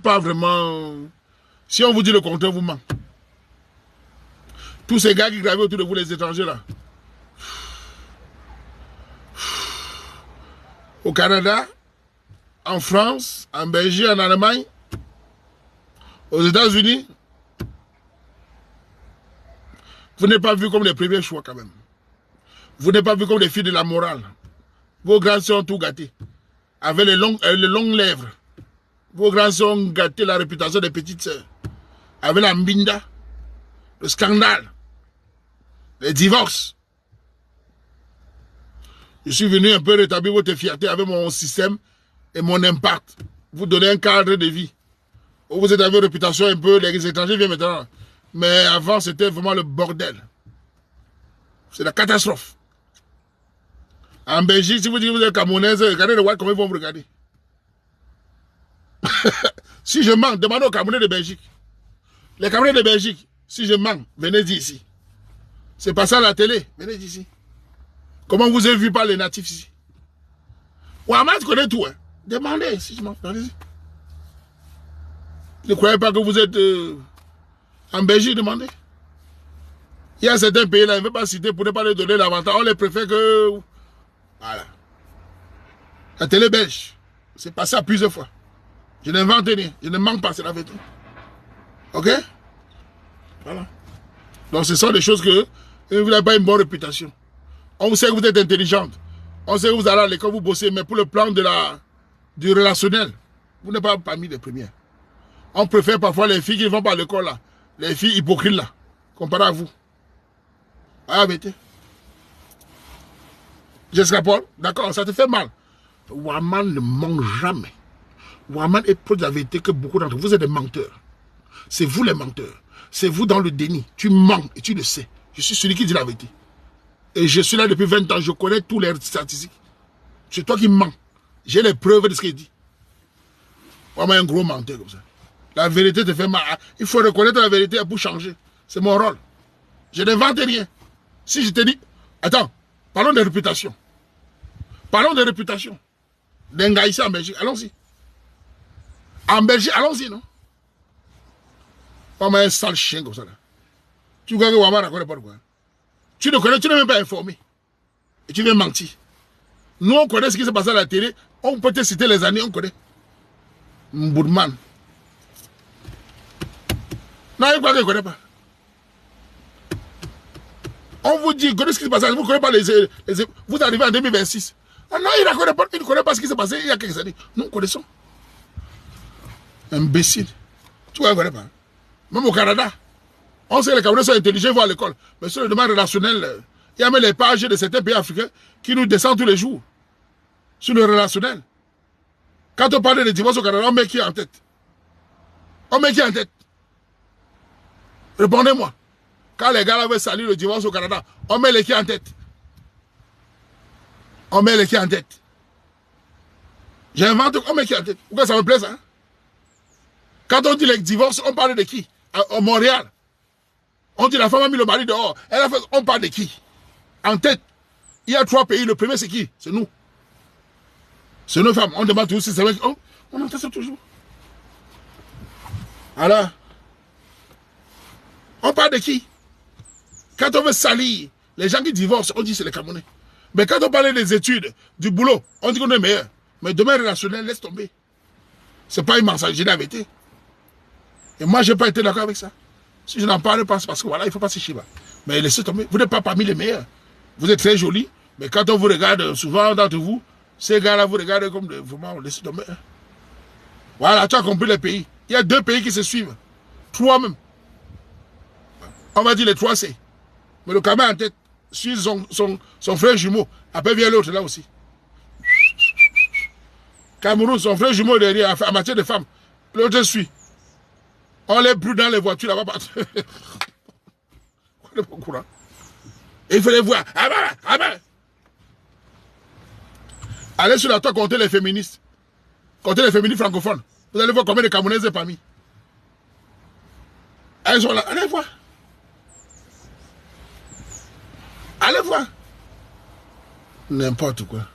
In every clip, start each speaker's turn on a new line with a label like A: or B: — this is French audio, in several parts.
A: pas vraiment... Si on vous dit le contraire, vous ment. Tous ces gars qui gravaient autour de vous, les étrangers là. Au Canada, en France, en Belgique, en Allemagne, aux États-Unis, vous n'êtes pas vu comme les premiers choix quand même. Vous n'êtes pas vu comme les filles de la morale. Vos grands sœurs ont tout gâté. Avec les longues lèvres. Vos grands sœurs ont gâté la réputation des petites sœurs. Avec la mbinda, le scandale, les divorces. Je suis venu un peu rétablir votre fierté avec mon système et mon impact. Vous donner un cadre de vie. Vous êtes avec une réputation un peu, les étrangers viennent maintenant. Mais avant, c'était vraiment le bordel. C'est la catastrophe. En Belgique, si vous dites que vous êtes camerounaise, regardez le White, comment ils vont vous regarder. Si je mens, demandez aux Camerounais de Belgique. Les Camerounais de Belgique, si je mens, venez d'ici. C'est pas ça à la télé, venez d'ici. Comment vous avez vu par les natifs ici? Ouamad connaît tout, hein. Demandez si je mens, allez-y. Ne croyez pas que vous êtes en Belgique, demandez. Il y a certains pays là, je ne veux pas citer pour ne pas leur donner l'avantage. On les préfère que... Voilà. La télé belge, c'est passé à plusieurs fois. Je n'invente rien, je ne manque pas, c'est la vérité. Ok? Voilà. Donc ce sont des choses que vous n'avez pas une bonne réputation. On sait que vous êtes intelligente. On sait que vous allez à l'école, vous bossez, mais pour le plan du relationnel, vous n'êtes pas parmi les premières. On préfère parfois les filles qui ne vont pas à l'école là. Les filles hypocrites là, comparé à vous. Ah, mettez. Jessica Paul, d'accord, ça te fait mal. Ouamad ne ment jamais. Ouamad est proche de la vérité que beaucoup d'entre vous, vous êtes des menteurs. C'est vous les menteurs. C'est vous dans le déni. Tu mens et tu le sais. Je suis celui qui dit la vérité. Et je suis là depuis 20 ans. Je connais tous les statistiques. C'est toi qui mens. J'ai les preuves de ce qu'il dit. Ouamad est un gros menteur comme ça. La vérité te fait mal. Il faut reconnaître la vérité pour changer. C'est mon rôle. Je n'invente rien. Si je te dis... Attends, parlons de réputation. Parlons de réputation. D'un gars ici en Belgique. Allons-y. En Belgique, allons-y, non? Pas un sale chien comme ça, là. Tu crois que Ouamad ne connaît pas de quoi? Tu ne connais, tu n'es même pas informé. Et tu viens mentir. Nous, on connaît ce qui s'est passé à la télé. On peut te citer les années, on connaît. Mboudman. Non, il croit qu'il ne connaît pas. On vous dit, connaissez ce qui s'est passé, vous ne connaissez pas les... Vous arrivez en 2026. Ah non, il ne connaît pas ce qui s'est passé il y a quelques années. Nous connaissons. Imbécile. Tu vois, il ne connaît pas. Même au Canada. On sait que les Camerounais sont intelligents, ils vont à l'école. Mais sur le domaine relationnel, il y a même les pages de certains pays africains qui nous descendent tous les jours. Sur le relationnel. Quand on parle de divorce au Canada, on met qui en tête? On met qui en tête? Répondez-moi. Quand les gars veulent saluer le divorce au Canada, on met les qui en tête? On met les qui en tête? J'invente, on met qui en tête? Pourquoi ça me plaît ça? Quand on dit les divorces, on parle de qui? À Montréal. On dit la femme a mis le mari dehors. On parle de qui? En tête. Il y a 3 pays. Le premier, c'est qui? C'est nous. C'est nos femmes. On demande toujours si c'est vrai. On entend ça toujours. Alors, on parle de qui? Quand on veut salir les gens qui divorcent, on dit c'est les Camerounais. Mais quand on parle des études, du boulot, on dit qu'on est meilleur. Mais domaine relationnel, laisse tomber. C'est pas une mensonge, la vérité. Et moi, je n'ai pas été d'accord avec ça. Si je n'en parle pas, c'est parce que voilà, il ne faut pas se chier. Mais laissez tomber. Vous n'êtes pas parmi les meilleurs. Vous êtes très jolis. Mais quand on vous regarde, souvent d'entre vous, ces gars-là vous regardent comme vraiment, laissez tomber. Voilà, tu as compris les pays. Il y a 2 pays qui se suivent. 3 même. On va dire les 3 C. Mais le Cameroun en tête, suit son frère jumeau. Après vient l'autre là aussi. Cameroun, son frère jumeau derrière, en matière de femmes. L'autre suit. On les brûle dans les voitures là-bas. On n'est pas au courant. Il faut les voir. Ah ben. Allez sur la toile compter les féministes. Comptez les féministes francophones. Vous allez voir combien de Camerounaises est parmi. Elles sont là. Allez voir. Allez voir. N'importe quoi.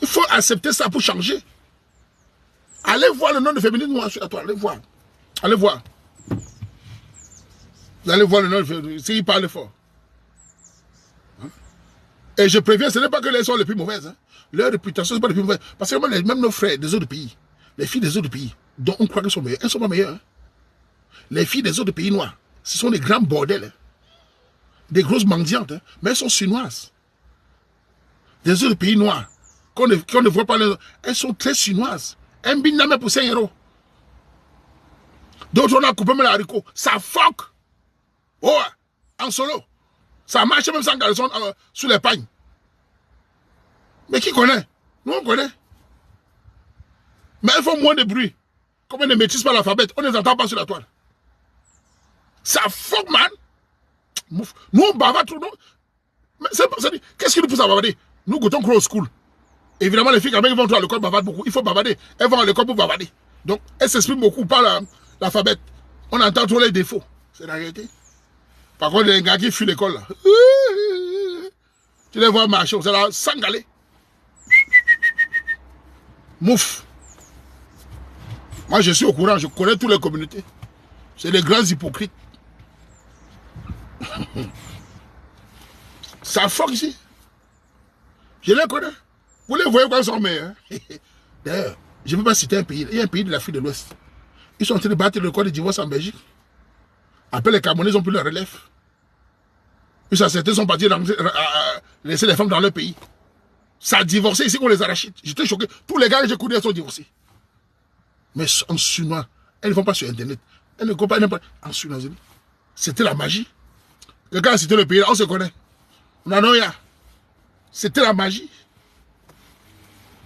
A: Il faut accepter ça pour changer. Allez voir le nom de féminisme noir sur la toile. Allez voir. Allez voir. Vous allez voir le nom de féminisme. S'il parle fort. Hein? Et je préviens, ce n'est pas que les sont les plus mauvaises. Hein. Leur réputation, ce n'est pas les plus mauvaises. Parce que même nos frères des autres pays, les filles des autres pays, dont on croit qu'elles sont meilleures, elles ne sont pas meilleures. Hein. Les filles des autres pays noirs, ce sont des grands bordels. Hein. Des grosses mendiantes. Hein. Mais elles sont chinoises. Des autres pays noirs, qu'on ne voit pas, elles sont très chinoises. Un biname pour 5 €. D'autres, on a coupé le haricot. Ça fuck. Oh, en solo. Ça marche même sans caleçon sous les pagnes. Mais qui connaît? Nous, on connaît. Mais elles font moins de bruit. Comme elles ne maîtrisent pas l'alphabet, on ne les entend pas sur la toile. Ça fuck, man. Nous, on bavarde tout. Qu'est-ce qui nous pousse à bavarder? Nous, goûtons cross school. Évidemment, les filles, quand même, vont à l'école, bavardent beaucoup. Il faut bavarder. Elles vont à l'école pour bavarder. Donc, elles s'expriment beaucoup par l'alphabet. On entend trop les défauts. C'est la réalité. Par contre, les gars qui fuient l'école, là. Tu les vois marcher, c'est là, s'engaler. Mouf. Moi, je suis au courant, je connais toutes les communautés. C'est des grands hypocrites. Ça fuck ici. Je les connais. Vous les voyez quand ils sont meilleurs. D'ailleurs, je ne veux pas citer un pays. Il y a un pays de l'Afrique de l'Ouest. Ils sont en train de battre le code de divorce en Belgique. Après, les Camerounais, ils ont pris leur relève. Certains sont partis laisser les femmes dans leur pays. Ça a divorcé ici qu'on les arrache. J'étais choqué. Tous les gars que j'ai connus sont divorcés. Mais en chinois, elles ne vont pas sur Internet. Elles ne comprennent pas. En chinois, c'était la magie. Quelqu'un a cité le pays là, on se connaît. Nanoya. C'était la magie.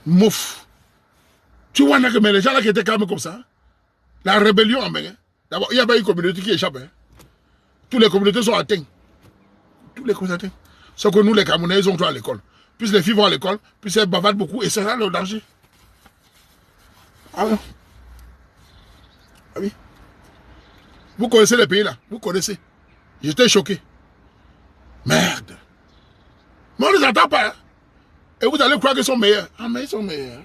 A: Mouf. Tu vois, mais les gens là qui étaient calmes comme ça, la rébellion en main. D'abord, il n'y a pas une communauté qui échappe. Hein. Toutes les communautés sont atteintes. Toutes les communautés. Sauf que nous, les Camerounais, ils ont droit à l'école. Plus les filles vont à l'école, plus elles bavardent beaucoup. Et c'est là le danger. Ah oui. Ah oui. Vous connaissez les pays là. Vous connaissez. J'étais choqué. Merde. Mais on ne les entend pas. Hein. Et vous allez croire qu'ils sont meilleurs. Ah, mais ils sont meilleurs.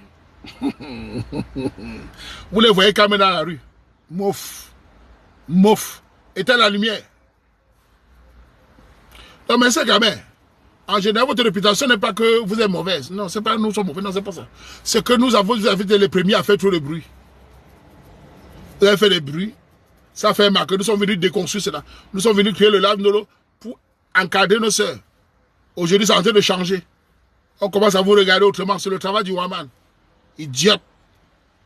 A: Vous les voyez quand même dans la rue. Mouf. Mouf. Éteins la lumière. Non, mais c'est quand même. En général, votre réputation n'est pas que vous êtes mauvaise. Non, c'est pas nous sommes mauvais. Non, c'est pas ça. C'est que vous avez été les premiers à faire trop de bruit. Vous avez fait des bruits. Ça fait mal que nous sommes venus déconstruire cela. Nous sommes venus créer le Lave Nolo pour encadrer nos sœurs. Aujourd'hui, c'est en train de changer. On commence à vous regarder autrement. C'est le travail du Waman. Idiote.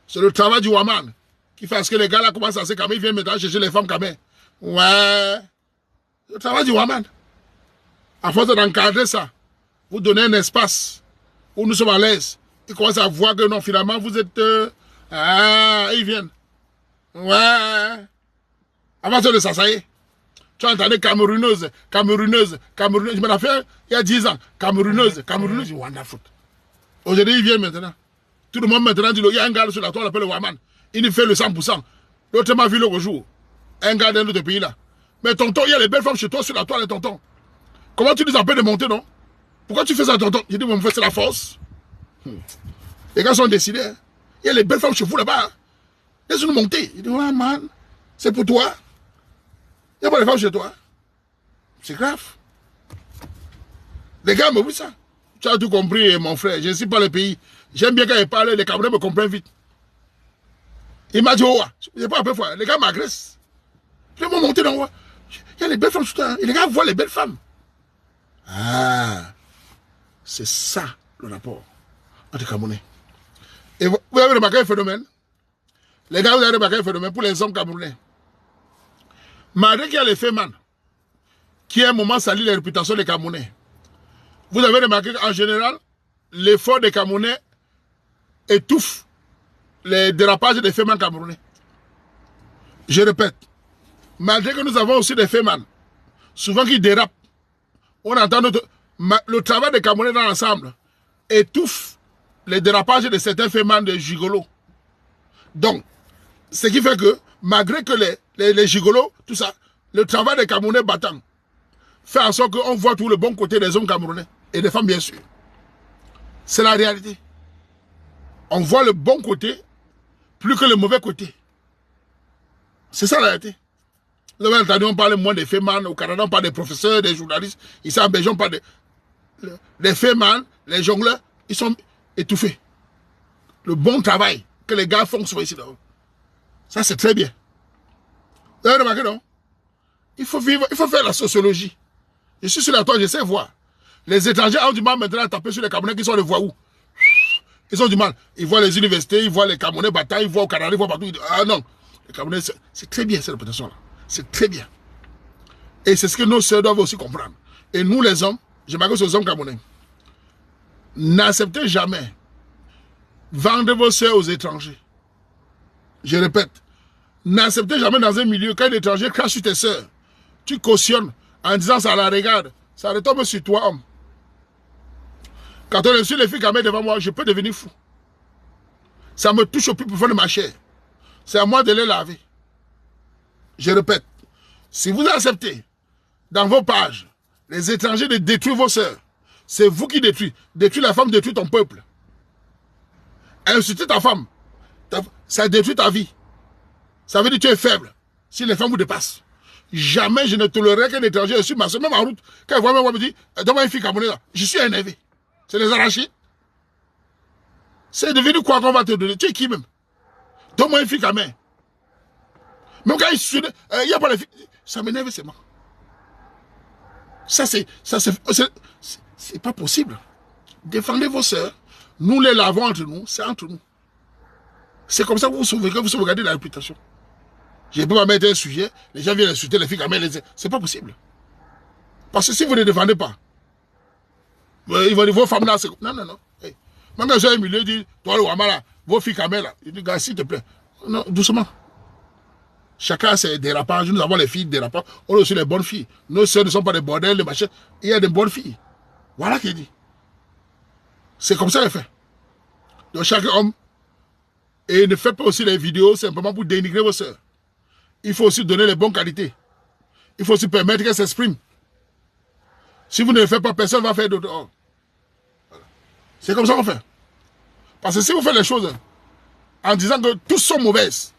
A: C'est le travail du Waman qui fait à ce que les gars là commencent à se calmer. Ils viennent maintenant chercher les femmes quand même. Ouais. C'est le travail du Waman. À force d'encadrer ça, vous donnez un espace où nous sommes à l'aise. Ils commencent à voir que non, finalement, vous êtes... ils viennent. Ouais. Avant de ça, ça y est. Tu as entendu Camerouneuse. Je m'en ai fait il y a 10 ans. Camerouneuse. Wonderful. Aujourd'hui, ils viennent maintenant. Tout le monde maintenant dit, il y a un gars sur la toile, on l'appelle le Waman. Il fait le 100%. L'autre m'a vu l'autre jour. Un gars d'un autre pays là. Mais tonton, il y a les belles femmes chez toi sur la toile, tonton. Comment tu nous appelles de monter, non? Pourquoi tu fais ça, tonton? J'ai dit, mon frère, c'est la force. Les gars sont décidés. Hein. Il y a les belles femmes chez vous là-bas. Hein. Laisse-nous monter. Il dit, ouais, man, c'est pour toi. Il n'y a pas de femmes chez toi. C'est grave. Les gars me disent ça. Tu as tout compris, mon frère. Je ne suis pas le pays. J'aime bien quand il parle, les Camerounais me comprennent vite. Il m'a dit, oh, je n'ai pas un peu fort. Les gars m'agressent. Je vais monter dans le. Il y a les belles femmes chez toi. Et les gars voient les belles femmes. Ah, c'est ça le rapport entre Camerounais. Et vous avez remarqué un phénomène. Les gars, vous avez remarqué un phénomène pour les hommes camerounais. Malgré qu'il y a les fémans, qui à un moment salit la réputation des Camerounais, vous avez remarqué qu'en général, l'effort des Camerounais étouffe les dérapages des fémans camerounais. Je répète, malgré que nous avons aussi des fémans, souvent qui dérapent, on entend le travail des Camerounais dans l'ensemble étouffe les dérapages de certains fémans de gigolos. Donc, ce qui fait que, malgré que les gigolos, tout ça, le travail des Camerounais battants fait en sorte qu'on voit tout le bon côté des hommes camerounais et des femmes, bien sûr. C'est la réalité. On voit le bon côté plus que le mauvais côté. C'est ça la réalité. Vous avez entendu, on parle moins des fémans. Au Canada, on parle des professeurs, des journalistes. Ici en Belgique, on parle des fémans, les jongleurs. Ils sont étouffés. Le bon travail que les gars font sur ici. Ça, c'est très bien. Vous avez remarqué, non? Il faut vivre, il faut faire la sociologie. Je suis sur la toile, je sais voir. Les étrangers ont du mal maintenant à taper sur les Camerounais qui sont les voyous. Ils ont du mal. Ils voient les universités, ils voient les Camerounais batailler, ils voient au Canada, ils voient partout. Ils disent, ah non, les Camerounais, c'est très bien cette réputation-là. C'est très bien. Et c'est ce que nos sœurs doivent aussi comprendre. Et nous, les hommes, je m'adresse aux hommes camerounais, n'acceptez jamais vendre vos sœurs aux étrangers. Je répète, n'acceptez jamais dans un milieu qu'un étranger crache sur tes sœurs. Tu cautionnes en disant ça la regarde. Ça retombe sur toi, homme. Quand on est sur les filles quand même devant moi, je peux devenir fou. Ça me touche au plus profond de ma chair. C'est à moi de les laver. Je répète, si vous acceptez dans vos pages les étrangers de détruire vos sœurs, c'est vous qui détruisez. Détruire la femme, détruire ton peuple. Insulter ta femme, ça détruit ta vie. Ça veut dire que tu es faible si les femmes vous dépassent. Jamais je ne tolérerai qu'un étranger sur ma soeur, même en route. Quand il voit moi, me dit, donne-moi une fille camerounaise là. Je suis énervé. C'est les arrachés. C'est devenu quoi qu'on va te donner? Tu es qui même? Donne-moi une fille camerounaise. Même quand il n'y a pas les filles. Ça m'énerve, c'est moi. Ça, c'est pas possible. Défendez vos sœurs. Nous les lavons entre nous. C'est entre nous. C'est comme ça que vous sauvegardez la réputation. Je ne peux pas mettre un sujet, les gens viennent insulter les filles quand même. C'est pas possible. Parce que si vous ne défendez pas, ils vont dire vos femmes là, c'est. Non, non, non. Hey. Même quand j'ai un milieu, dit, toi le Wamala, vos filles quand même là. Il dit, gars, s'il te plaît. Non, doucement. Chacun a ses dérapages. Nous avons les filles dérapages. On a aussi les bonnes filles. Nos sœurs ne sont pas des bordels, des machins. Il y a des bonnes filles. Voilà qu'il dit. C'est comme ça qu'il fait. Donc chaque homme. Et ne faites pas aussi les vidéos simplement pour dénigrer vos sœurs. Il faut aussi donner les bonnes qualités. Il faut aussi permettre qu'elles s'expriment. Si vous ne le faites pas, personne ne va faire d'autre. Oh. Voilà. C'est comme ça qu'on fait. Parce que si vous faites les choses en disant que tous sont mauvaises,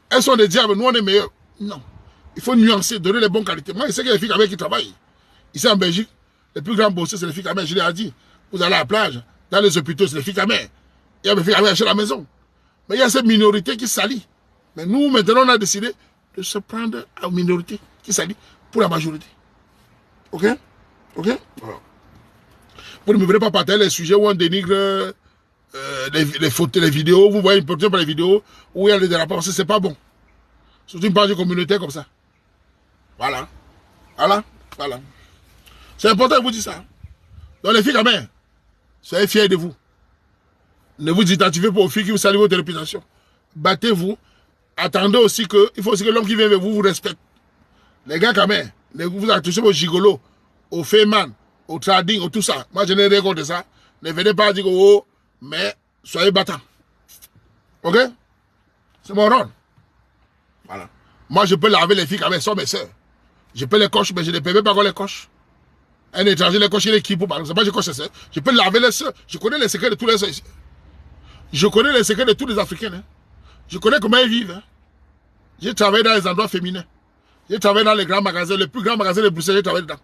A: elles sont des diables, nous on est meilleurs. Non. Il faut nuancer, donner les bonnes qualités. Moi, je sais qu'il y a des filles qui travaillent. Ici en Belgique, les plus grands bossés, c'est les filles camères. Je l'ai dit. Vous allez à la plage, dans les hôpitaux, c'est les filles camères. Il y a des filles camères chez la maison. Mais il y a cette minorité qui salit. Mais nous, maintenant, on a décidé de se prendre à une minorité qui salit pour la majorité. Ok? Ok? Voilà. Vous ne me verrez pas partager les sujets où on dénigre les photos, les vidéos. Vous voyez une portion par les vidéos où il y a des dérapages. Parce que c'est pas bon. Surtout une page communautaire comme ça. Voilà. Voilà. Voilà. C'est important de vous dire ça. Donc les filles, quand même, soyez fiers de vous. Ne vous identifiez pas aux filles qui vous saluent votre réputation. Battez-vous. Attendez aussi que, il faut aussi que l'homme qui vient vers vous vous respecte. Les gars, quand même, vous attachez aux gigolos, aux fémans, au trading, au tout ça. Moi, je n'ai rien contre ça. Ne venez pas dire, oh, mais soyez battants. Ok? C'est mon rôle. Voilà. Moi, je peux laver les filles quand même, elles sont mes soeurs. Je peux les cocher, mais je ne permets pas qu'on les coche. Un étranger les coche, il est qui pour parler. C'est pas que je coche ses soeurs. Je peux laver les soeurs. Je connais les secrets de tous les soeurs ici. Je connais les secrets de tous les Africains. Hein. Je connais comment ils vivent. Hein. J'ai travaillé dans les endroits féminins. J'ai travaillé dans les grands magasins, les plus grands magasins de Bruxelles, j'ai travaillé dedans.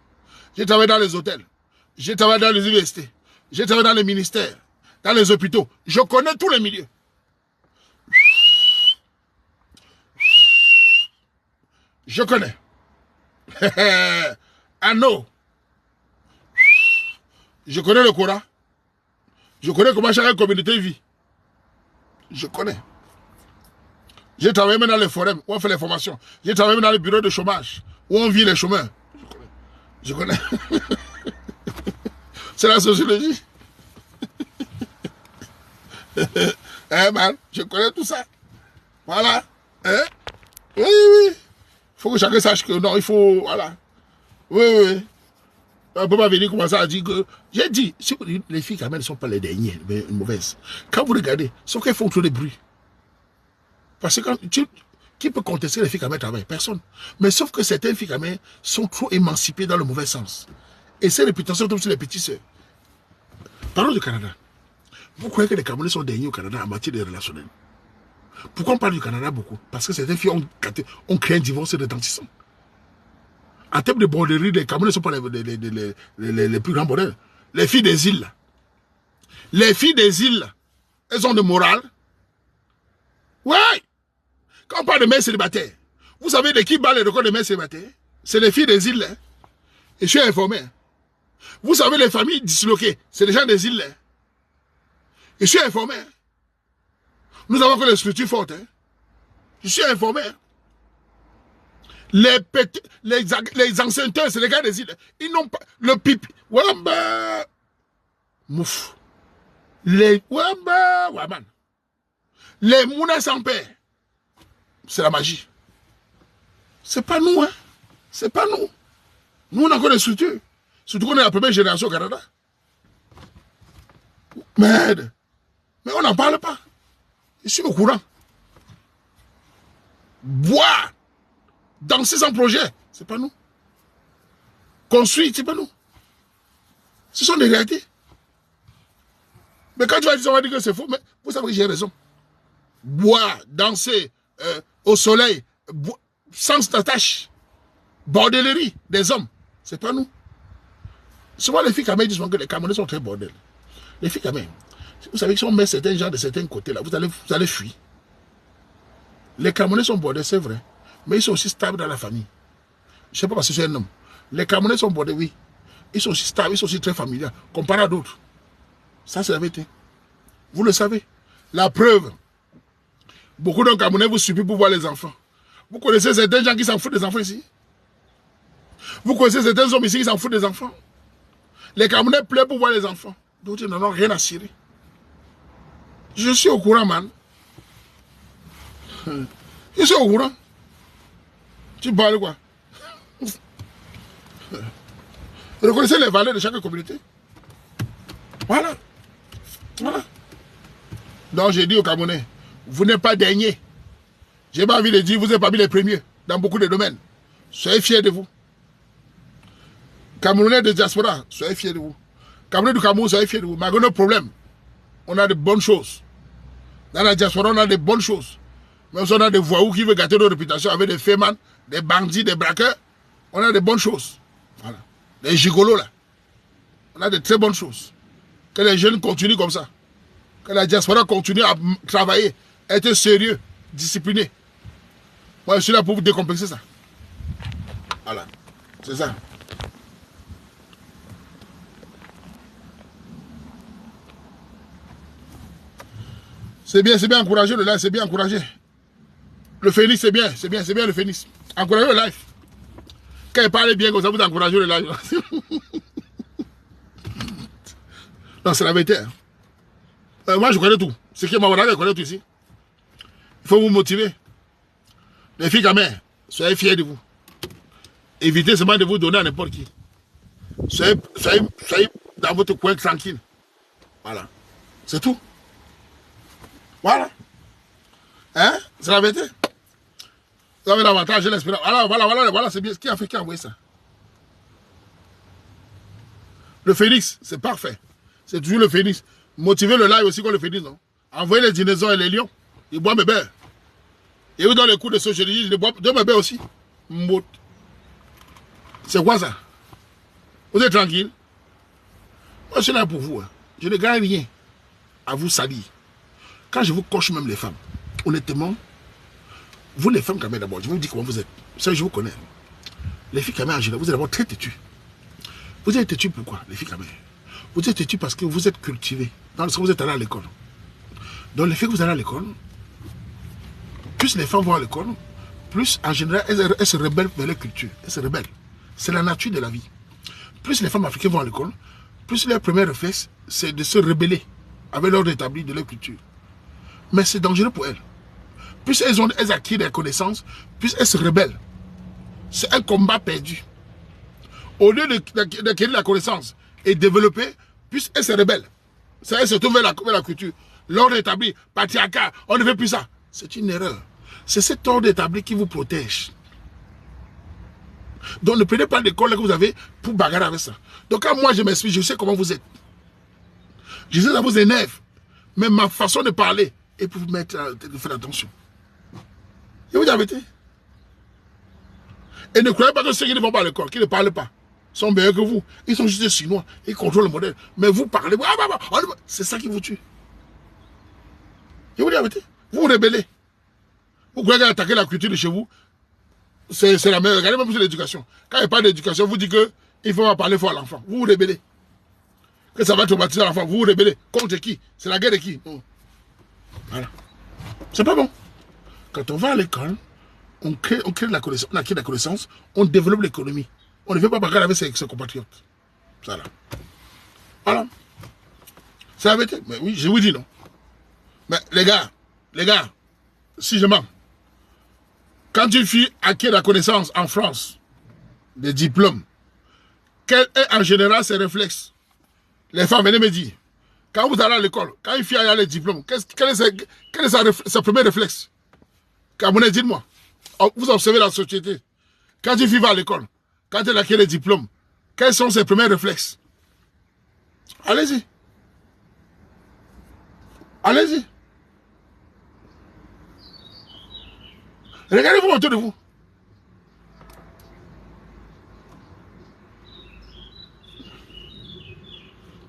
A: J'ai travaillé dans les hôtels. J'ai travaillé dans les universités. J'ai travaillé dans les ministères, dans les hôpitaux. Je connais tous les milieux. Je connais. Anno. Je connais le Coran. Je connais comment chaque communauté vit. Je connais. J'ai travaillé même dans les forums où on fait les formations. J'ai travaillé même dans les bureaux de chômage où on vit les chômeurs. Je connais. C'est la sociologie. Hein, man, je connais tout ça. Voilà. Hein? Oui, oui. Il faut que chacun sache que non, il faut. Voilà. Oui, oui. On ne peut pas venir commencer à dire que. J'ai dit, si les filles, quand même, ne sont pas les dernières, mais mauvaises. Quand vous regardez, sauf qu'elles font trop de bruit. Parce que quand qui peut contester les filles quand même travaillent? Personne. Mais sauf que certaines filles quand même sont trop émancipées dans le mauvais sens. Et ces réputations tombent sur les petites sœurs. Parlons du Canada. Vous croyez que les Camerounais sont derniers au Canada en matière de relationnel? Pourquoi on parle du Canada beaucoup? Parce que certaines filles ont créé un divorce retentissant. En termes de borderie, les Camerounais ne sont pas les plus grands bordels. Les filles des îles. Les filles des îles, elles ont de morale. Ouais. Quand on parle de mères célibataires, vous savez de qui bat les records de mères célibataires? C'est les filles des îles. Hein? Et je suis informé. Vous savez les familles disloquées, c'est les gens des îles. Hein? Et je suis informé. Nous avons que les structures fortes. Hein? Je suis informé. Les enceinteurs, c'est les gars des îles. Ils n'ont pas le pipi. Wamba. Mouf. Les Wamba. Waman. Les Mouna sans père. C'est la magie. C'est pas nous, hein. C'est pas nous. Nous, on a encore des structures. Surtout qu'on est la première génération au Canada. Merde. Mais on n'en parle pas. Je suis au courant. Boire. Danser sans projet. C'est pas nous. Construire, c'est pas nous. Ce sont des réalités. Mais quand tu vas dire ça, on va dire que c'est faux. Mais vous savez que j'ai raison. Boire, danser, au soleil, sans attache. Bordellerie des hommes. C'est pas nous. Souvent les filles quand même disent que les Camerounais sont très bordels. Les filles quand même. Vous savez que si on met certains gens de certains côtés là, vous allez fuir. Les Camerounais sont bordels, c'est vrai. Mais ils sont aussi stables dans la famille. Je ne sais pas parce que c'est un homme. Les Camerounais sont bordels, oui. Ils sont aussi stables, ils sont aussi très familiers, comparé à d'autres. Ça, c'est la vérité. Vous le savez. La preuve. Beaucoup de Camerounais vous suivent pour voir les enfants. Vous connaissez certains gens qui s'en foutent des enfants ici? Vous connaissez certains hommes ici qui s'en foutent des enfants? Les Camerounais pleurent pour voir les enfants. D'autres n'en ont rien à cirer. Je suis au courant, man. Je suis au courant. Tu parles quoi? Reconnaissez les valeurs de chaque communauté. Voilà. Voilà. Donc j'ai dit aux Camerounais, vous n'êtes pas dernier. J'ai pas envie de dire, vous n'êtes pas mis les premiers dans beaucoup de domaines. Soyez fiers de vous. Camerounais de diaspora, soyez fiers de vous. Camerounais du Cameroun, soyez fiers de vous. Malgré nos problèmes, on a de bonnes choses. Dans la diaspora, on a de bonnes choses. Même si on a des voyous qui veulent gâter notre réputation avec des fémans, des bandits, des braqueurs, on a de bonnes choses. Voilà. Les gigolos là. On a de très bonnes choses. Que les jeunes continuent comme ça. Que la diaspora continue à travailler, être sérieux, discipliné. Moi, je suis là pour vous décomplexer ça. Voilà. C'est ça. C'est bien encourager le live, c'est bien encourager. Le phénix, c'est bien le phénix. Encouragez le live. Quand il parle bien comme ça, vous encouragez le live. Non, c'est la vérité. Hein. Moi, je connais tout. Ce qui est ma je connais tout ici. Il faut vous motiver. Les filles, quand même, soyez fiers de vous. Évitez seulement de vous donner à n'importe qui. Soyez dans votre coin tranquille. Voilà. C'est tout. Voilà. Hein? C'est la vérité. Vous avez l'avantage et l'espérance. Voilà, c'est bien. Qui a envoyé ça? Le phénix, c'est parfait. C'est toujours le phénix. Motivez le live aussi comme le phénix, non? Envoyez les dinosaures et les lions. Ils boivent mes bébés. Et vous dans les coups de sociologie, ils boivent de mes bébés aussi. C'est quoi ça? Vous êtes tranquille? Moi, je suis là pour vous. Hein. Je ne gagne rien à vous salir. Quand je vous coche même les femmes, honnêtement, vous les femmes quand même d'abord, je vais vous dire comment vous êtes. Ça, je vous connais. Les filles quand même en général, vous êtes d'abord très têtues. Vous êtes têtues pourquoi, les filles quand même? Vous êtes têtues parce que vous êtes cultivées. Dans le sens où vous êtes allé à l'école. Donc les filles que vous allez à l'école, plus les femmes vont à l'école, plus en général elles se rebellent vers leur culture. Elles se rebellent. C'est la nature de la vie. Plus les femmes africaines vont à l'école, plus leur premier réflexe, c'est de se rebeller avec l'ordre établi de leur culture. Mais c'est dangereux pour elles. Plus elles acquièrent des connaissances, plus elles se rebellent. C'est un combat perdu. Au lieu d'acquérir la connaissance et développer, plus elles se rebellent. Elles se tournent vers la culture. L'ordre établi, patriarcat, on ne veut plus ça. C'est une erreur. C'est cet ordre établi qui vous protège. Donc ne prenez pas l'école que vous avez pour bagarrer avec ça. Donc quand moi je m'explique, je sais comment vous êtes. Je sais que ça vous énerve. Mais ma façon de parler et pour vous mettre de faire attention. Je vous dis la vérité. Et ne croyez pas que ceux qui ne vont pas à l'école, qui ne parlent pas, sont meilleurs que vous. Ils sont juste des Chinois. Ils contrôlent le modèle. Mais vous parlez. C'est ça qui vous tue. Je vous dis la vérité. Vous vous rébellez. Vous croyez qu'attaquer la culture de chez vous, c'est la meilleure. Regardez même sur l'éducation. Quand il n'y a pas d'éducation, vous dites qu'il ne faut pas parler fort à l'enfant. Vous vous rébellez. Que ça va traumatiser l'enfant. Vous vous rébellez. Contre qui? C'est la guerre de qui? Voilà. C'est pas bon. Quand on va à l'école, on crée de la connaissance, on acquiert de la connaissance, on développe l'économie. On ne veut pas bagarrer avec ses compatriotes. Ça là. Voilà. C'est la vérité. Mais oui, je vous dis non. Mais les gars, si je mens, quand une fille acquiert la connaissance en France, des diplômes, quel est en général ses réflexes? Les femmes, venez me dire. Quand vous allez à l'école, quand une fille a les diplômes, quel est sa premier réflexe? Camerounais, dites-moi. Vous observez la société. Quand une fille va à l'école, quand elle acquiert les diplômes, quels sont ses premiers réflexes? Allez-y. Allez-y. Regardez-vous autour de vous.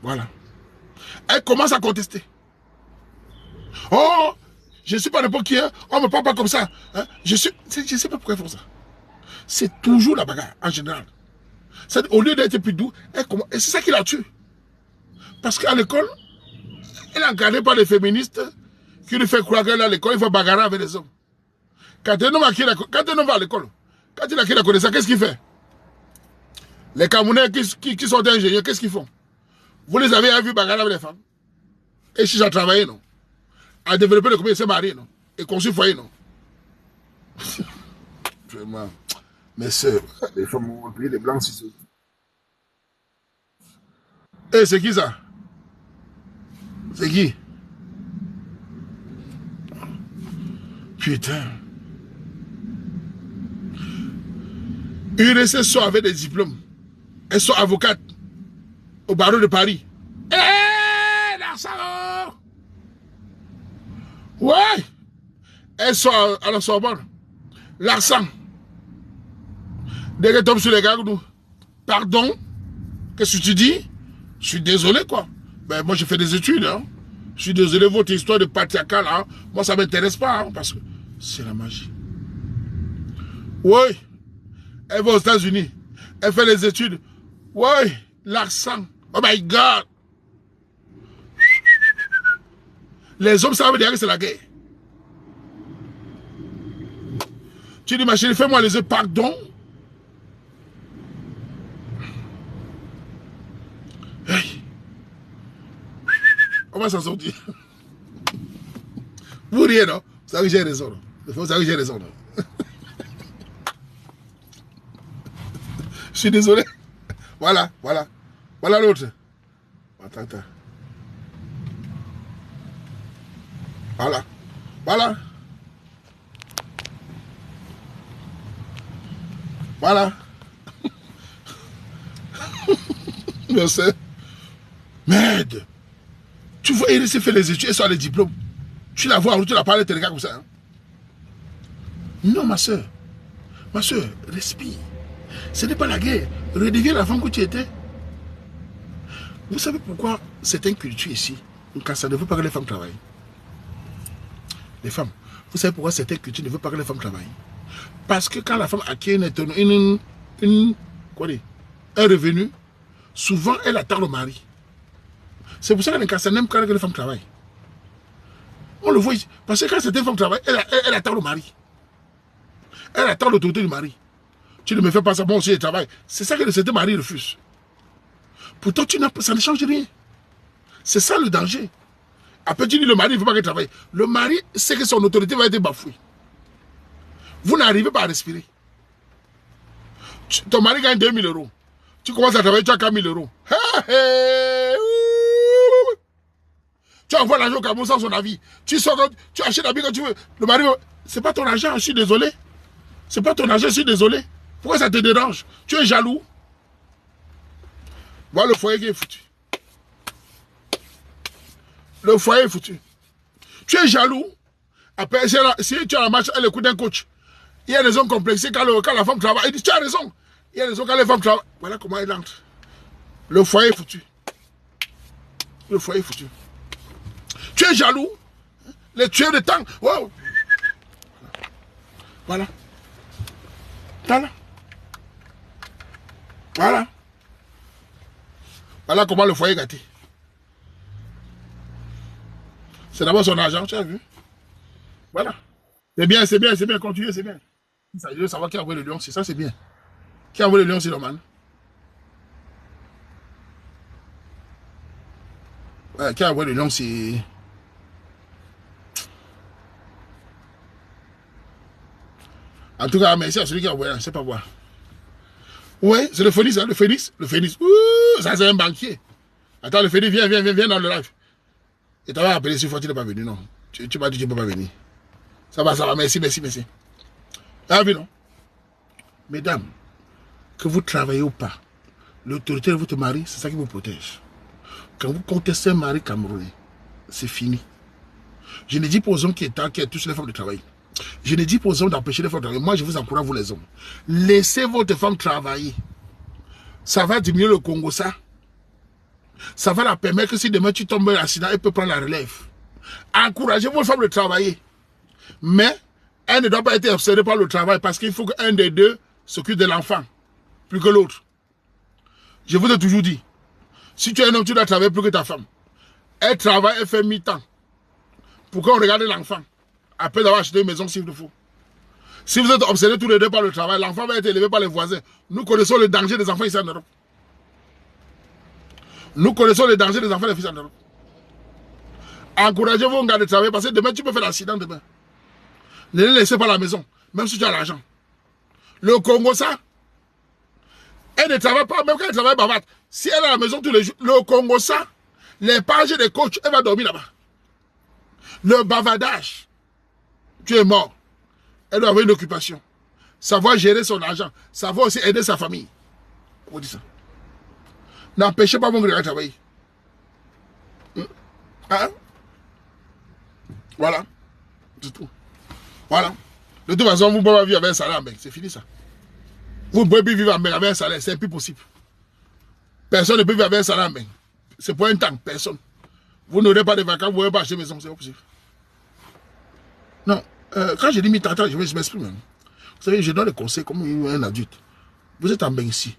A: Voilà. Elle commence à contester. Oh, je ne suis pas n'importe qui, hein. On ne me parle pas comme ça. Hein. Je ne sais pas pourquoi ils font ça. C'est toujours la bagarre, en général. Au lieu d'être plus doux, et c'est ça qui la tue. Parce qu'à l'école, elle est encadrée par les féministes qui lui fait croire qu'elle est à l'école, il faut bagarrer avec les hommes. Quand un homme va à l'école, quand il acquiert la connaissance, qu'est-ce qu'il fait? Les Camerounais qui sont ingénieurs, qu'est-ce qu'ils font? Vous les avez vus bagarrer avec les femmes? Et si j'ai travaillé, non? À développer l'économie, c'est marié, non? Et construire foyer, non? Vraiment. Mes soeurs, les femmes ont pris des blancs, si c'est. C'est qui ça? C'est qui? Putain. URC sort avec des diplômes. Elles sont avocates au barreau de Paris. L'argent! Ouais! Elles sont à la Sorbonne. L'argent. Dès qu'elles tombent sur les gars, nous. Pardon? Qu'est-ce que tu dis? Je suis désolé, quoi. Ben, moi, j'ai fait des études, hein. Je suis désolé, votre histoire de patriarcat, là, moi, ça ne m'intéresse pas, hein, parce que c'est la magie. Oui. Elle va aux États-Unis. Elle fait les études. Oui. L'argent. Oh my God. Les hommes savent dire que c'est la guerre. Tu dis, ma chérie, fais-moi les yeux, pardon. Hey. On va s'en sortir. Vous riez, non? Vous savez que j'ai raison. Vous savez que j'ai raison, non? Je suis désolé. Voilà, voilà. Voilà l'autre. Attends. Voilà. Voilà. Voilà. Merci. Merde. Tu vois, il s'est fait les études et soit les diplômes. Tu la vois, tu la parles, tu regardes comme ça. Hein? Non, ma soeur. Ma soeur, respire. Ce n'est pas la guerre. Redeviens la femme que tu étais. Vous savez pourquoi certaines cultures ici, quand ça ne veut pas que les femmes travaillent? Les femmes, vous savez pourquoi certaines cultures ne veulent pas que les femmes travaillent? Parce que quand la femme acquiert un revenu, souvent elle attend le mari. C'est pour ça que ça n'aime pas que les femmes travaillent. On le voit ici. Parce que quand certaines femmes travaillent, elle attend le mari. Elle attend l'autorité du mari. Tu ne me fais pas ça, moi aussi je travaille. C'est ça que certains maris refusent. Pourtant, ça ne change rien. C'est ça le danger. Après, tu dis le mari ne veut pas qu'elle travaille. Le mari sait que son autorité va être bafouée. Vous n'arrivez pas à respirer. Ton mari gagne 2000 euros. Tu commences à travailler, tu as 4000 euros. Tu envoies l'argent au Cameroun sans son avis. Tu sors, tu achètes l'habit quand tu veux. Le mari, c'est pas ton argent, je suis désolé. C'est pas ton argent, je suis désolé. Pourquoi ça te dérange? Tu es jaloux. Voilà le foyer qui est foutu. Le foyer est foutu. Tu es jaloux. Après, si tu as la marche, elle écoute d'un coach. Il y a des hommes complexés quand la femme travaille. Il dit, tu as raison. Il y a des hommes quand les femmes travaillent. Voilà comment elle entre. Le foyer est foutu. Le foyer est foutu. Tu es jaloux. Les tueurs de temps. Wow. Voilà. Voilà. Voilà. Voilà comment le foyer est gâté. C'est d'abord son argent, tu as vu? Voilà. C'est bien, c'est bien, c'est bien. Continuez, c'est bien. Ça, je veux savoir qui a envoyé le lion, c'est ça, c'est bien. Qui a envoyé le lion, c'est normal. Ouais, qui a envoyé le lion, c'est... En tout cas, merci à celui qui a envoyé, je ne sais pas voir. Ouais, c'est le phénix, hein, le phénix. Le phénix. Ouh, ça c'est un banquier. Attends, le phénix, viens dans le live. Et tu vas appeler si fois tu n'es pas venu, non. Tu m'as dit que tu ne peux pas venir. Ça va, merci. Ah oui, non. Mesdames, que vous travaillez ou pas, l'autorité de votre mari, c'est ça qui vous protège. Quand vous contestez un mari camerounais, c'est fini. Je ne dis pas aux hommes qui touchent les femmes de travail. Je ne dis pas aux hommes d'empêcher les femmes de travailler. Moi, je vous encourage, vous les hommes. Laissez votre femme travailler. Ça va diminuer le Congo, ça. Ça va la permettre que si demain tu tombes dans l'accident, elle peut prendre la relève. Encouragez votre femme de travailler. Mais elle ne doit pas être obsédée par le travail parce qu'il faut qu'un des deux s'occupe de l'enfant, plus que l'autre. Je vous ai toujours dit, si tu es un homme, tu dois travailler plus que ta femme. Elle travaille, elle fait mi-temps. Pour qu'on regarde l'enfant. Après avoir acheté une maison s'il le faut. Si vous êtes obsédés tous les deux par le travail, l'enfant va être élevé par les voisins. Nous connaissons le danger des enfants ici en Europe. Nous connaissons le danger des enfants et des fils en Europe. Encouragez vos gars de travailler parce que demain tu peux faire l'accident demain. Ne les laissez pas à la maison, même si tu as l'argent. Le Congo, ça, elle ne travaille pas, même quand elle travaille bavate. Si elle est à la maison tous les jours, le Congo, ça, les pages des coachs, elle va dormir là-bas. Le bavardage, tu es mort. Elle doit avoir une occupation. Savoir gérer son argent. Savoir aussi aider sa famille. On dit ça. N'empêchez pas mon gars de travailler. Hein? Voilà. C'est tout. Voilà. De toute façon, vous ne pouvez pas vivre avec un salaire, mec. C'est fini ça. Vous ne pouvez plus vivre avec un salaire. C'est plus possible. Personne ne peut vivre avec un salaire, mec. C'est pour un temps. Personne. Vous n'aurez pas de vacances, vous ne pouvez pas acheter une maison. C'est pas possible. Non. Quand je dis mi-temps, je m'exprime. Vous savez, je donne des conseils comme un adulte. Vous êtes en bain ici.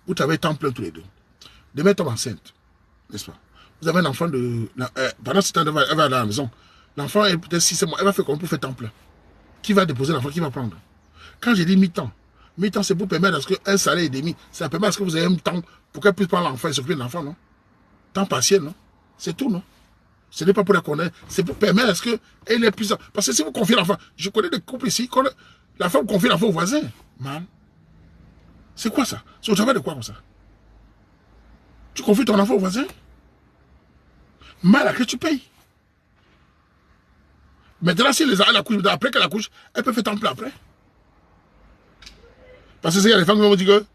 A: Vous travaillez temps plein tous les deux. Demain, tombe enceinte. N'est-ce pas? Vous avez un enfant de... pendant ce temps, elle va aller à la maison. L'enfant est peut-être 6 mois. Elle va faire comment pour faire temps plein? Qui va déposer l'enfant? Qui va prendre? Quand je dis mi-temps, mi-temps, c'est pour permettre à ce qu'un salaire et demi, ça permet à ce que vous ayez un temps pour qu'elle puisse prendre l'enfant et s'occuper de l'enfant, non? Temps partiel, non? C'est tout, non? Ce n'est pas pour la connaître, c'est pour permettre à ce qu'elle ait plus... Parce que si vous confiez l'enfant, je connais des couples ici, la femme confie l'enfant au voisin. Man, c'est quoi ça? C'est au travail de quoi comme ça? Tu confies ton enfant au voisin? Mal à que tu payes. Maintenant, si elle accouche, après qu'elle accouche, elle peut faire temps plein après. Parce que il y a des femmes qui vont dire que,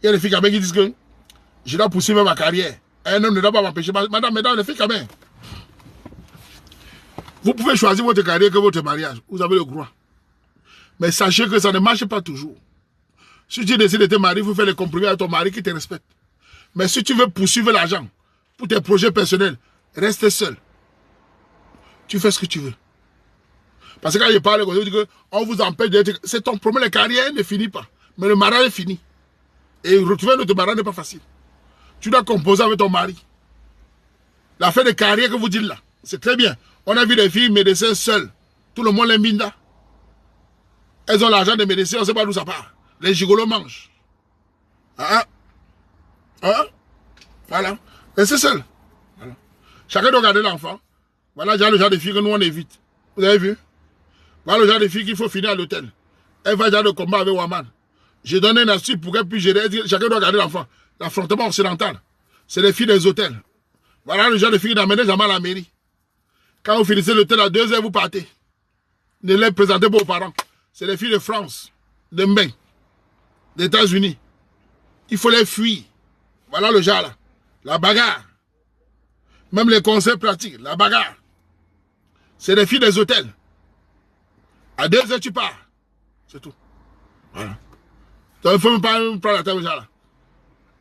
A: il y a des filles quand même qui disent que je dois poursuivre ma carrière. Un homme ne doit pas m'empêcher. Madame, les filles quand même. Vous pouvez choisir votre carrière que votre mariage. Vous avez le droit. Mais sachez que ça ne marche pas toujours. Si tu décides de te marier, il faut faire les compromis avec ton mari qui te respecte. Mais si tu veux poursuivre l'argent pour tes projets personnels, reste seul. Tu fais ce que tu veux. Parce que quand je parle, on dit qu'on vous empêche d'être... C'est ton problème, la carrière ne finit pas. Mais le mariage est fini. Et retrouver notre mariage n'est pas facile. Tu dois composer avec ton mari. L'affaire de carrière que vous dites là, c'est très bien. On a vu des filles médecins seules. Tout le monde les minda. Elles ont l'argent des médecins, on ne sait pas d'où ça part. Les gigolos mangent. Voilà. Restez seul. Voilà. Chacun doit garder l'enfant. Voilà le genre de filles que nous on évite. Vous avez vu? Voilà le genre de filles qu'il faut finir à l'hôtel. Elle va dans le combat avec Waman. J'ai donné une astuce pour qu'elle puisse gérer. Chacun doit garder l'enfant. L'affrontement occidental, c'est les filles des hôtels. Voilà le genre de filles qui n'amènent jamais à la mairie. Quand vous finissez l'hôtel à 2 heures, vous partez. Ne les présentez pas aux parents. C'est les filles de France, de Mbain, des États-Unis. Il faut les fuir. Voilà le genre là. La bagarre. Même les conseils pratiques, la bagarre. C'est des filles des hôtels. À 2 heures, tu pars. C'est tout. Voilà. Donc, il ne faut même pas prendre la tête aux gens là.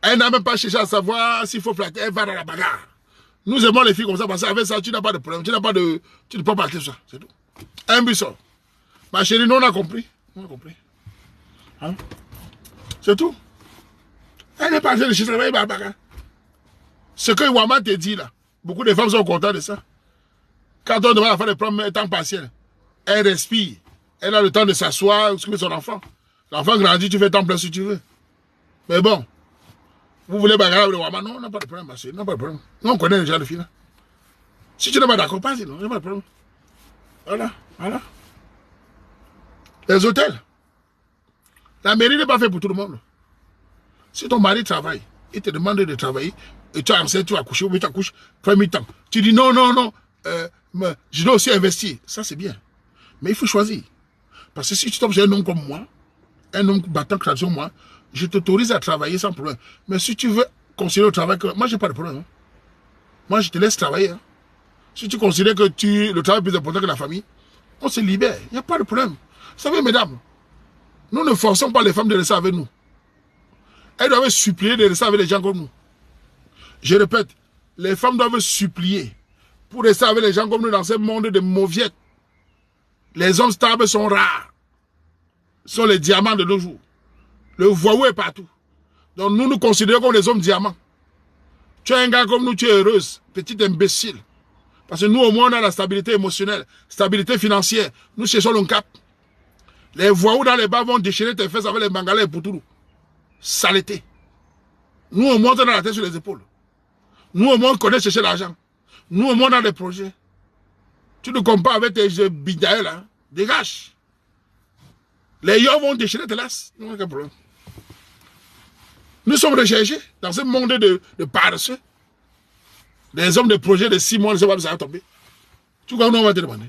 A: Elle n'a même pas cherché à savoir s'il faut flatter. Elle va dans la bagarre. Nous aimons les filles comme ça parce qu'avec ça, tu n'as pas de problème. Tu ne peux pas partir sur ça. C'est tout. Un but sort. Ma chérie, nous on a compris. On a compris. Hein? C'est tout. Elle n'est pas en train de chercher à la bagarre. Ce que Waman te dit là, beaucoup de femmes sont contentes de ça. Quand on demande à la femme de prendre un temps partiel, elle respire. Elle a le temps de s'asseoir, s'occuper de son enfant. L'enfant grandit, tu fais temps plein si tu veux. Mais bon, vous voulez bagarrer avec le Waman? Non, on n'a pas de problème, ma chérie, non, pas de problème. Nous, on connaît déjà le film. Si tu n'es pas d'accord, pas, sinon, il n'y a pas de problème. Voilà, voilà. Les hôtels. La mairie n'est pas faite pour tout le monde. Si ton mari travaille, il te demande de travailler, et tu as enceinte, tu vas coucher, ou tu accouches, premier temps. Tu dis non, non, non, je dois aussi investir. Ça, c'est bien. Mais il faut choisir. Parce que si tu tombes sur un homme comme moi, un homme battant tradition moi, je t'autorise à travailler sans problème. Mais si tu veux considérer le travail, moi, je n'ai pas de problème. Hein. Moi, je te laisse travailler. Hein. Si tu considères que le travail est plus important que la famille, on se libère. Il n'y a pas de problème. Vous savez, mesdames, nous ne forçons pas les femmes de rester avec nous. Elles doivent supplier de rester avec les gens comme nous. Je répète, les femmes doivent supplier pour rester avec les gens comme nous dans ce monde de mauviettes. Les hommes stables sont rares. Ce sont les diamants de nos jours. Le voyou est partout. Donc nous nous considérons comme les hommes diamants. Tu es un gars comme nous, tu es heureuse, petit imbécile. Parce que nous au moins on a la stabilité émotionnelle, stabilité financière. Nous cherchons le cap. Les voyous dans les bars vont déchirer tes fesses avec les mangalais et poutourou. Saleté. Nous au moins on a la tête sur les épaules. Nous au moins on connaît chercher l'argent. Nous au moins on a des projets. Tu ne compares avec tes bidailles là. Dégage. Les yeux vont déchirer tes lasses. Non, aucun problème. Nous sommes recherchés dans ce monde de paresseux. Des hommes de projet de 6 mois, ne sais pas où ça va tomber. Tu vois, nous on va te demander.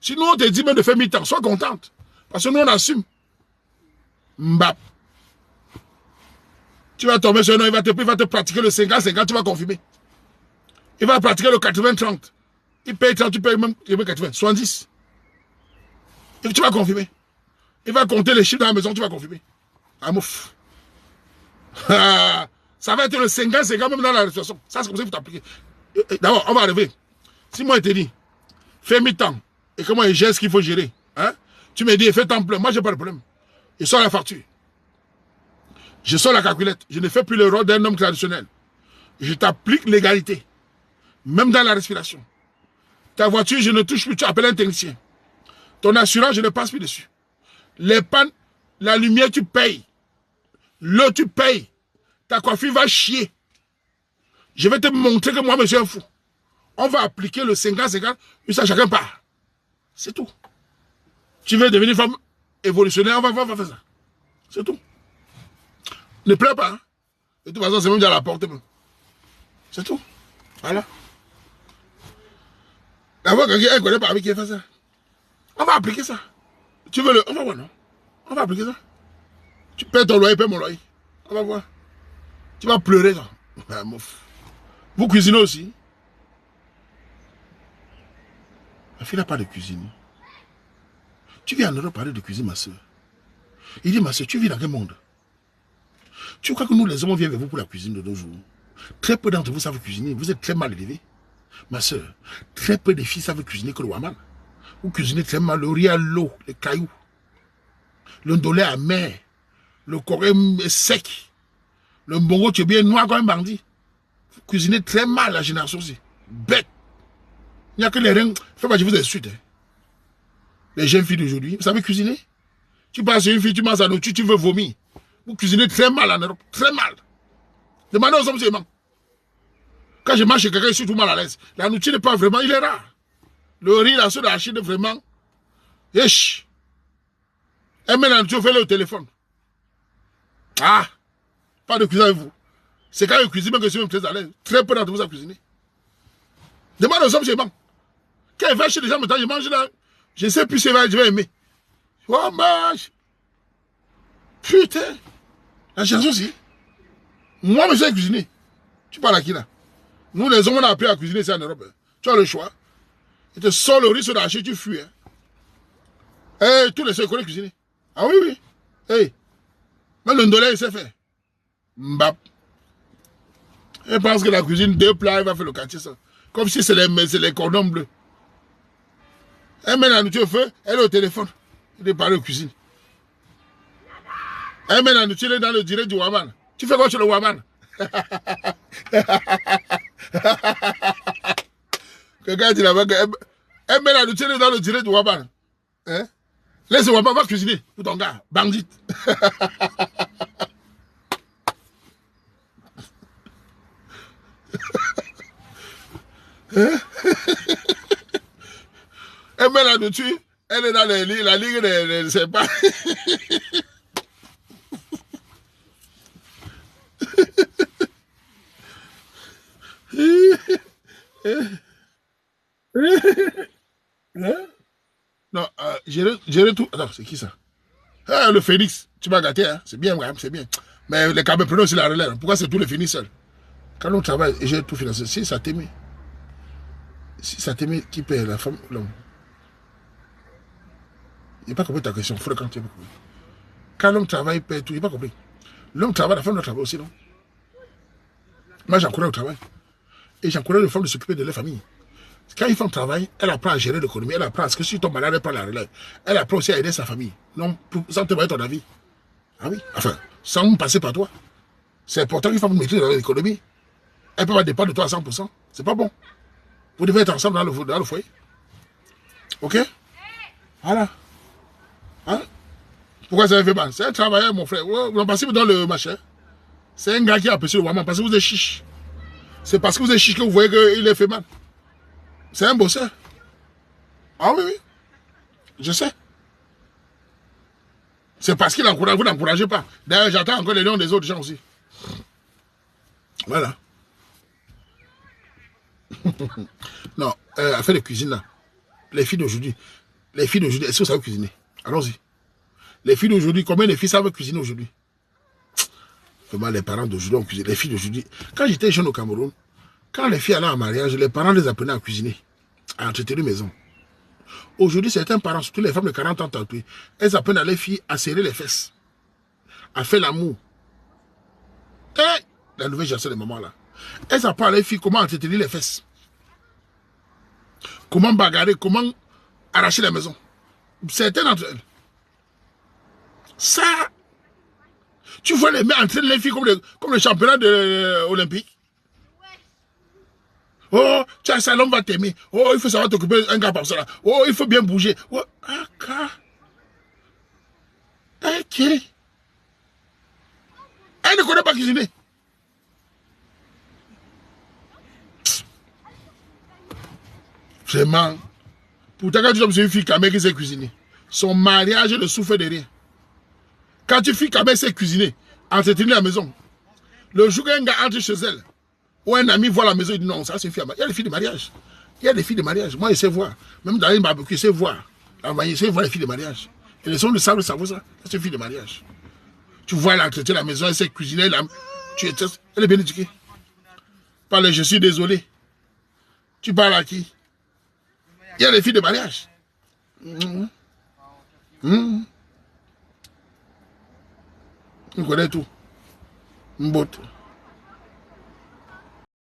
A: Sinon on te dit même de faire mi-temps, sois contente. Parce que nous on assume. Mbap. Tu vas tomber sur un homme, il va te pratiquer le 50-50, tu vas confirmer. Il va pratiquer le 80-30. Il paye 30, tu payes même 80, 70. Et tu vas confirmer. Il va compter les chiffres dans la maison, tu vas confirmer. Ah, mouf. Ça va être le 50-50 même dans la restauration. Ça, c'est comme ça qu'il faut t'appliquer. D'abord, on va arriver. Si moi, je te dis, fais mi-temps, et comment il gère ce qu'il faut gérer, hein? Tu me dis, fais temps plein. Moi, je n'ai pas de problème. Je sors la facture. Je sors la calculette. Je ne fais plus le rôle d'un homme traditionnel. Je t'applique l'égalité. Même dans la respiration. Ta voiture, je ne touche plus. Tu appelles un technicien. Ton assurance, je ne passe plus dessus. Les pannes, la lumière, tu payes. L'eau, tu payes. Ta coiffure va chier. Je vais te montrer que moi, je suis un fou. On va appliquer le 50-50, puis ça, chacun part. C'est tout. Tu veux devenir femme évolutionnaire, on va faire ça. C'est tout. Ne pleure pas. Hein. De toute façon, c'est même déjà à la porte. C'est tout. Voilà. D'abord, quelqu'un ne connaît pas avec qui fait ça. On va appliquer ça. Tu veux le... On va voir, non? On va appliquer ça. Tu paies ton loyer, paie mon loyer. On va voir. Tu vas pleurer, ça. Ah, mouf. Vous cuisinez aussi? Ma fille n'a pas de cuisine. Tu viens en Europe parler de cuisine, ma soeur. Il dit, ma soeur, tu vis dans quel monde? Tu crois que nous, les hommes, on vient avec vous pour la cuisine de nos jours? Très peu d'entre vous savent cuisiner. Vous êtes très mal élevés. Ma soeur, très peu de filles savent cuisiner que le waman. Vous cuisinez très mal le riz à l'eau, les cailloux. Le ndolé amer. Le coré est sec. Le mbongo, tu es bien noir comme un bandit. Vous cuisinez très mal, la génération aussi. Bête. Il n'y a que les reins. Fais pas, je vous insulte. Hein. Les jeunes filles d'aujourd'hui, vous savez cuisiner? Tu passes sur une fille, tu manges à nourriture, tu veux vomir. Vous cuisinez très mal en Europe. Très mal. Demandez aux hommes si ils mangent. Quand je mange chez quelqu'un, je suis tout mal à l'aise. La nourriture n'est pas vraiment, il est rare. Le riz, la soupe d'arachide, vraiment. Yesh. Et maintenant, la nourriture, fais-le au téléphone. Ah. Pas de cuisine avec vous. C'est quand je cuisine que je suis même très à l'aise. Très peu d'entre vous savent cuisiner. Demandez aux hommes si ils mangent. Quand ils vont chez les gens, maintenant, je mange là. Je ne sais plus si je vais aimer. Oh, mange. Putain. La chanson aussi. Moi, je sais cuisiner. Tu parles à qui là? Nous, les hommes, on a appris à cuisiner ça en Europe. Tu as le choix. Il te sort le riz sur la tu fuis. Hein. Hey, tous les soeurs connaissent cuisiner. Ah oui, oui. Hey. Mais le ndolé, il sait faire. Mbap. Elle pense que la cuisine, 2 plats, elle va faire le quartier ça. Comme si c'est les cordons bleus. Elle met la nourriture au feu, elle est au téléphone. Elle parle de cuisine. Elle met la nourriture dans le direct du Waman. Tu fais quoi sur le Waman? Quelqu'un dit là-bas elle met la nourriture dans le direct du Waman. Hein? Laisse le Waman va cuisiner pour ton gars, bandit. Elle met la nourriture, elle est dans la ligue de ses pas. Non, gérer tout. Attends, c'est qui ça? Ah, le Phoenix. Tu m'as gâté, hein? C'est bien, c'est bien. Mais les Camerounais aussi la relève. Pourquoi c'est tout le Phoenix seul? Quand on travaille et j'ai tout financé, si ça t'aimait, qui paye la femme, l'homme? Il n'a pas compris ta question. Faut quand tu as pas compris. Quand l'homme travaille, il paye tout. Il n'a pas compris. L'homme travaille, la femme doit travailler aussi, non? Moi, j'encourage le travail. Et j'encourage les femmes de s'occuper de leur famille. Quand une femme travaille, elle apprend à gérer l'économie, elle apprend à ce que si tu tombes malade, elle prend la relève. Elle apprend aussi à aider sa famille. Non, sans te mettre ton avis. Ah oui? Enfin, sans passer par toi. C'est important qu'une femme maîtrise l'économie. Elle peut pas dépendre de toi à 100%. C'est pas bon. Vous devez être ensemble dans le foyer. Ok? Voilà. Hein? Pourquoi ça fait mal? C'est un travailleur, mon frère. Vous en passez dans le machin. C'est un gars qui a apprécié le Waman parce que vous êtes chiche. C'est parce que vous êtes chiche que vous voyez qu'il est fait mal. C'est un bosseur. Ah oui, oui. Je sais. C'est parce qu'il encourage, vous n'encouragez pas. D'ailleurs, j'attends encore les noms des autres gens aussi. Voilà. Non, affaire de cuisine là. Les filles d'aujourd'hui, est-ce que vous savez cuisiner? Allons-y. Les filles d'aujourd'hui, combien de filles savent cuisiner aujourd'hui? Vraiment, les parents d'aujourd'hui ont cuisiné. Les filles d'aujourd'hui, quand j'étais jeune au Cameroun, quand les filles allaient en mariage, les parents les apprenaient à cuisiner, à entretenir une maison. Aujourd'hui, certains parents, surtout les femmes de 40 ans tatouées, elles apprennent à les filles à serrer les fesses, à faire l'amour. Et la nouvelle génération de mamans là, elles apprennent à les filles comment entretenir les fesses, comment bagarrer, comment arracher la maison. Certaines d'entre elles. Ça, tu vois les mecs entraîner les filles comme le championnat olympique. Oh, tiens, ça, l'homme va t'aimer. Oh, il faut savoir t'occuper un gars par cela. Oh, il faut bien bouger. Oh, ok. Elle ne connaît pas cuisiner. Vraiment. Pourtant, quand tu tombes sur une fille qui sait cuisiner, son mariage ne souffre de rien. Quand tu fille qui sait cuisiner, entretenir la maison, le jour qu'un gars entre chez elle, ou un ami voit la maison, il dit non, ça c'est une fille. Il y a des filles de mariage. Il y a des filles de mariage. Moi, je sais voir. Même dans une barbecue, je sais voir. Je sais voir les filles de mariage. Et les gens ne savent savoir ça. C'est une fille de mariage. Tu vois, elle a entretenir la maison, elle sait cuisiner. Elle est bien éduquée. Parle, je suis désolé. Tu parles à qui? Il y a des filles de mariage. On connaît tout. Mbot.